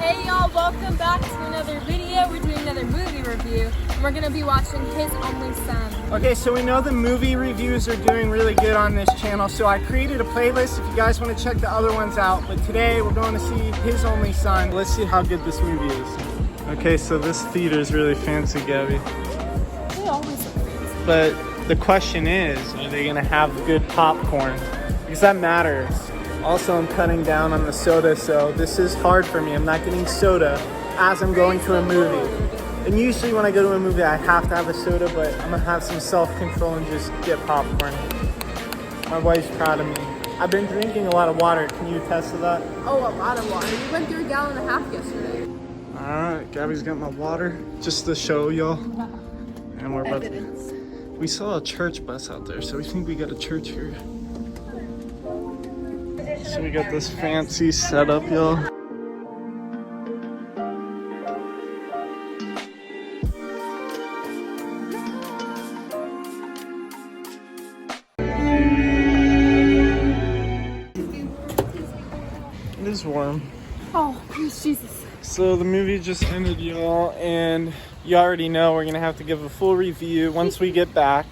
Hey y'all, welcome back to another video. We're doing another movie review, and we're going to be watching His Only Son. Okay, so we know the movie reviews are doing really good on this channel, so I created a playlist if you guys want to check the other ones out. But today we're going to see His Only Son. Let's see how good this movie is. Okay, so this theater is really fancy, Gabby. They always look fancy. But the question is, are they going to have good popcorn? Because that matters. Also, I'm cutting down on the soda, so this is hard for me. I'm not getting soda as I'm going to a movie. And usually when I go to a movie, I have to have a soda, but I'm gonna have some self-control and just get popcorn. My wife's proud of me. I've been drinking a lot of water. Can you attest to that? Oh, a lot of water. You went through a gallon and a half yesterday. Alright, Gabby's got my water, just to show y'all. And we're about to... We saw a church bus out there, so we think we got a church here. So we got this fancy setup, y'all. It is warm. Oh, praise Jesus. So the movie just ended, y'all, and you already know we're gonna have to give a full review once we get back.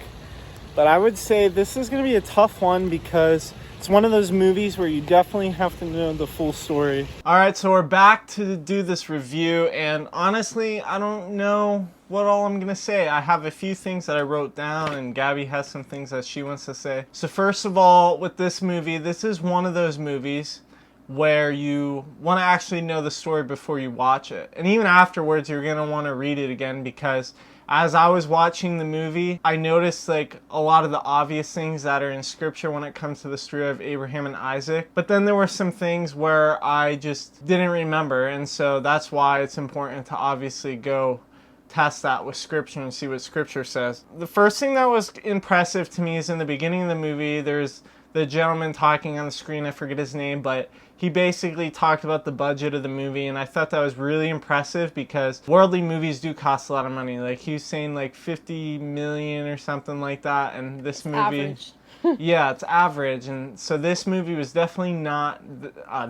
But I would say this is gonna be a tough one because it's one of those movies where you definitely have to know the full story. All right, so we're back to do this review, and honestly, I don't know what all I'm gonna say. I have a few things that I wrote down, and Gabby has some things that she wants to say. So first of all, with this movie, this is one of those movies where you want to actually know the story before you watch it. And even afterwards, you're gonna want to read it again, because as I was watching the movie, I noticed like a lot of the obvious things that are in scripture when it comes to the story of Abraham and Isaac. But then there were some things where I just didn't remember. And so that's why it's important to obviously go test that with scripture and see what scripture says. The first thing that was impressive to me is in the beginning of the movie, there's the gentleman talking on the screen, I forget his name, but he basically talked about the budget of the movie, and I thought that was really impressive because worldly movies do cost a lot of money. Like he was saying like 50 million or something like that, and this movie... Average. Yeah, it's average, and so this movie was definitely not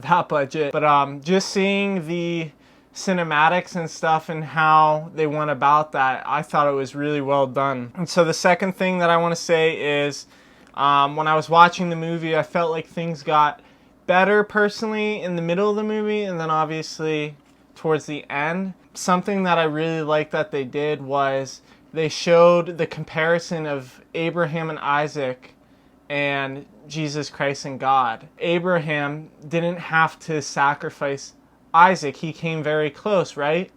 that budget, but just seeing the cinematics and stuff and how they went about that, I thought it was really well done. And so the second thing that I want to say is when I was watching the movie, I felt like things got better personally in the middle of the movie, and then obviously towards the end. Something that I really liked that they did was they showed the comparison of Abraham and Isaac and Jesus Christ and God. Abraham didn't have to sacrifice Isaac. He came very close, right?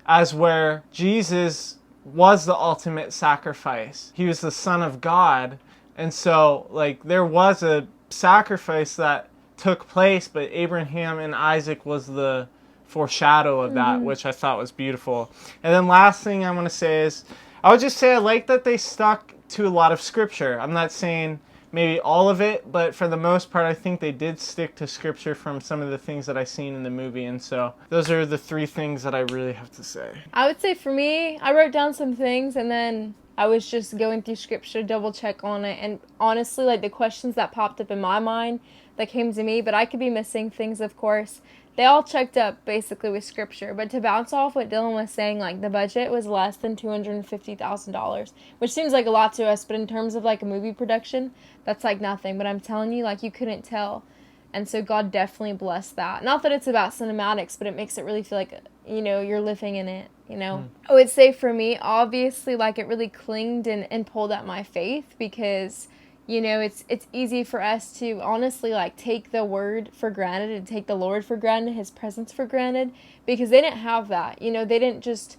As where Jesus was the ultimate sacrifice. He was the Son of God. And so, like, there was a sacrifice that took place, but Abraham and Isaac was the foreshadow of that, which I thought was beautiful. And then last thing I want to say is, I would just say I like that they stuck to a lot of scripture. I'm not saying maybe all of it, but for the most part, I think they did stick to scripture from some of the things that I seen in the movie. And so those are the three things that I really have to say. I would say for me, I wrote down some things and then I was just going through scripture, double check on it. And honestly, like the questions that popped up in my mind that came to me, but I could be missing things, of course. They all checked up basically with scripture. But to bounce off what Dylan was saying, like the budget was less than $250,000, which seems like a lot to us. But in terms of like a movie production, that's like nothing. But I'm telling you, like you couldn't tell. And so God definitely blessed that. Not that it's about cinematics, but it makes it really feel like, you know, you're living in it, you know. I would say for me, obviously, like it really clinged and pulled at my faith because, you know, it's easy for us to honestly like take the word for granted and take the Lord for granted, his presence for granted, because they didn't have that. You know, they didn't just,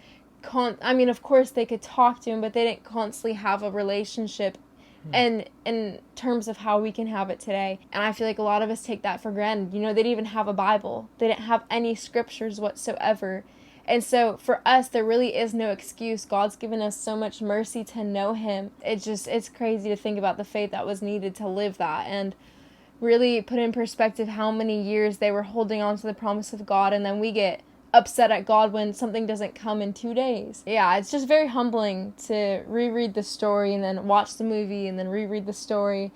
I mean, of course they could talk to him, but they didn't constantly have a relationship and in terms of how we can have it today. And I feel like a lot of us take that for granted. You know, they didn't even have a Bible. They didn't have any scriptures whatsoever. And so for us, there really is no excuse. God's given us so much mercy to know him. It's crazy to think about the faith that was needed to live that and really put in perspective how many years they were holding on to the promise of God, and then we get upset at God when something doesn't come in 2 days. Yeah, it's just very humbling to reread the story and then watch the movie and then reread the story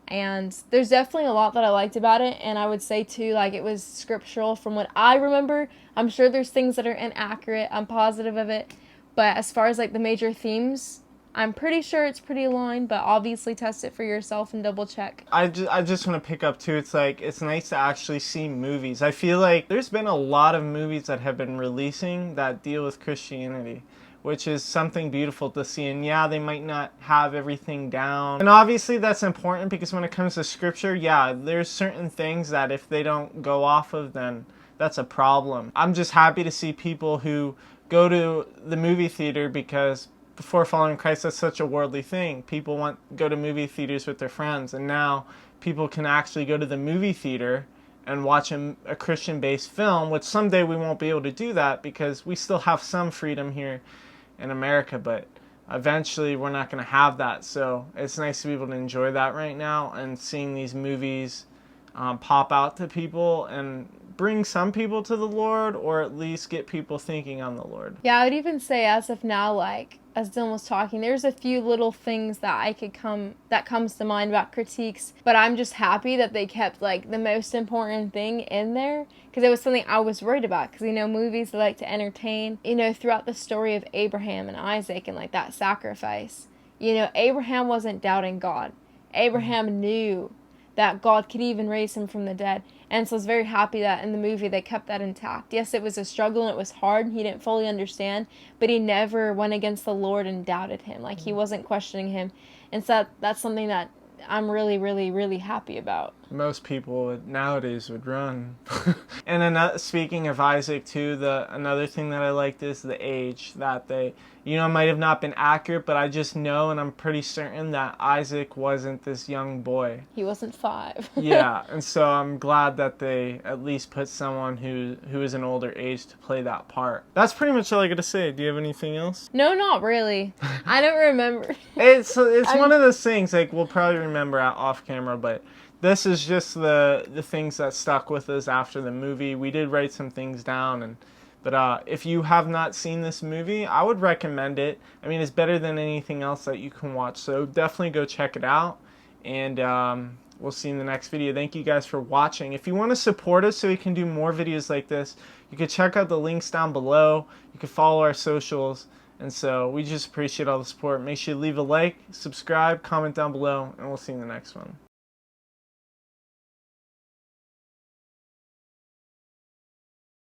And there's definitely a lot that I liked about it, and I would say too, like, it was scriptural from what I remember. I'm sure there's things that are inaccurate. I'm positive of it. But as far as like the major themes, I'm pretty sure it's pretty aligned, but obviously test it for yourself and double check. I just want to pick up too. It's like, it's nice to actually see movies. I feel like there's been a lot of movies that have been releasing that deal with Christianity, which is something beautiful to see. And yeah, they might not have everything down. And obviously that's important, because when it comes to scripture, yeah, there's certain things that if they don't go off of, then that's a problem. I'm just happy to see people who go to the movie theater, because before following Christ, that's such a worldly thing. People go to movie theaters with their friends, and now people can actually go to the movie theater and watch a Christian-based film, which someday we won't be able to do that, because we still have some freedom here in America, but eventually we're not going to have that. So it's nice to be able to enjoy that right now, and seeing these movies pop out to people and bring some people to the Lord, or at least get people thinking on the Lord. Yeah, I would even say, as of now, like, as Dylan was talking, there's a few little things that comes to mind about critiques, but I'm just happy that they kept like the most important thing in there, because it was something I was worried about, because movies like to entertain, throughout the story of Abraham and Isaac and like that sacrifice, Abraham wasn't doubting God. Abraham knew that God could even raise him from the dead. And so I was very happy that in the movie they kept that intact. Yes, it was a struggle and it was hard and he didn't fully understand, but he never went against the Lord and doubted him. Like, he wasn't questioning him. And so that's something that I'm really, really, really happy about. Most people nowadays would run. And speaking of Isaac too, another thing that I liked is the age that they, might have not been accurate, but I just know, and I'm pretty certain that Isaac wasn't this young boy. He wasn't 5. Yeah, and so I'm glad that they at least put someone who is an older age to play that part. That's pretty much all I got to say. Do you have anything else? No, not really. I don't remember. It's one of those things, like, we'll probably remember off camera, but this is just the things that stuck with us after the movie. We did write some things down, but if you have not seen this movie, I would recommend it. I mean, it's better than anything else that you can watch, so definitely go check it out, and we'll see you in the next video. Thank you guys for watching. If you want to support us so we can do more videos like this, you can check out the links down below. You can follow our socials, and so we just appreciate all the support. Make sure you leave a like, subscribe, comment down below, and we'll see you in the next one.